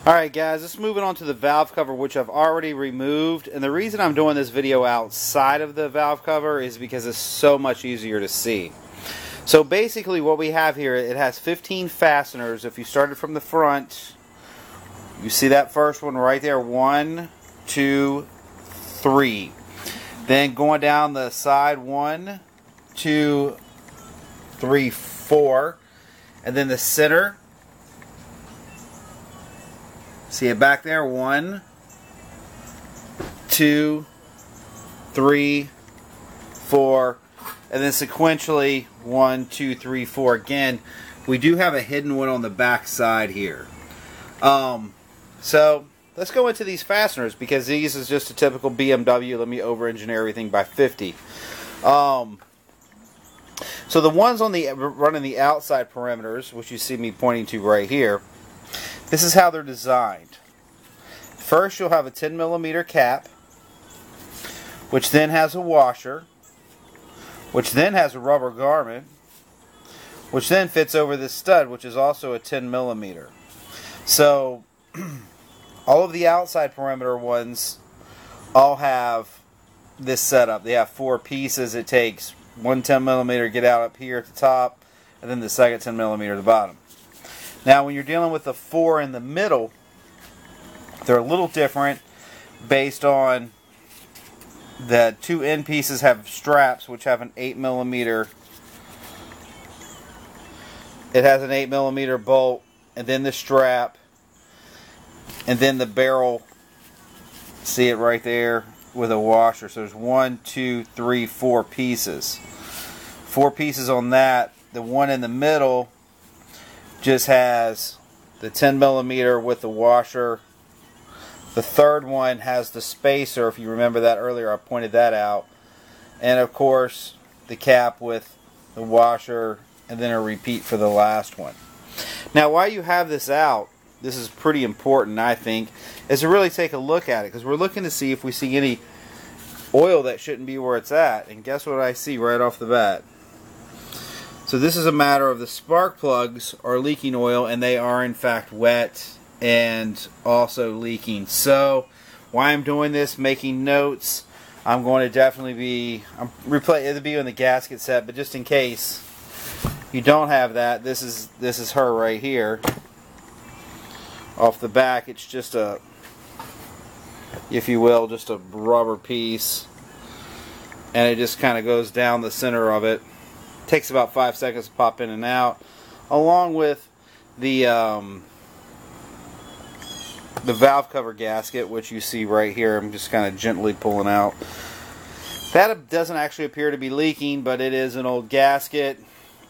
Alright guys, let's move on to the valve cover, which I've already removed. And the reason I'm doing this video outside of the valve cover is because it's so much easier to see. So basically what we have here, it has 15 fasteners. If you started from the front, you see that first one right there. 1, 2, 3. Then going down the side, 1, 2, 3, 4. And then the center. See it back there? 1, 2, 3, 4, and then sequentially 1, 2, 3, 4. Again, we do have a hidden one on the back side here. So let's go into these fasteners, because these is just a typical BMW. Let me over-engineer everything by 50. So the ones on the running the outside perimeters, which you see me pointing to right here. This is how they're designed. First, you'll have a 10mm cap, which then has a washer, which then has a rubber garment, which then fits over this stud, which is also a 10mm. So, all of the outside perimeter ones all have this setup. They have 4 pieces. It takes one 10mm to get out up here at the top, and then the second 10mm at the bottom. Now, when you're dealing with the 4 in the middle, they're a little different based on the 2 end pieces have straps which have an 8mm. It has an 8mm bolt, and then the strap, and then the barrel. See it right there with a washer. So there's 1, 2, 3, 4 pieces. 4 pieces on that. The one in the middle just has the 10mm with the washer. The third one has the spacer. If you remember that earlier, I pointed that out. And of course, the cap with the washer, and then a repeat for the last one. Now, while you have this out, this is pretty important, I think, is to really take a look at it, because we're looking to see if we see any oil that shouldn't be where it's at. And guess what I see right off the bat? So this is a matter of the spark plugs are leaking oil, and they are in fact wet and also leaking. So why I'm doing this, making notes, I'm going to definitely be, it'll be on the gasket set, but just in case you don't have that, this is her right here. Off the back, it's just a, if you will, just a rubber piece, and it just kind of goes down the center of it. Takes about 5 seconds to pop in and out, along with the valve cover gasket, which you see right here. I'm just kind of gently pulling out. That doesn't actually appear to be leaking, but it is an old gasket.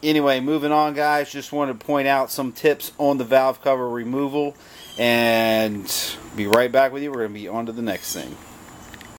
Anyway, moving on, guys. Just wanted to point out some tips on the valve cover removal, and be right back with you. We're going to be on to the next thing.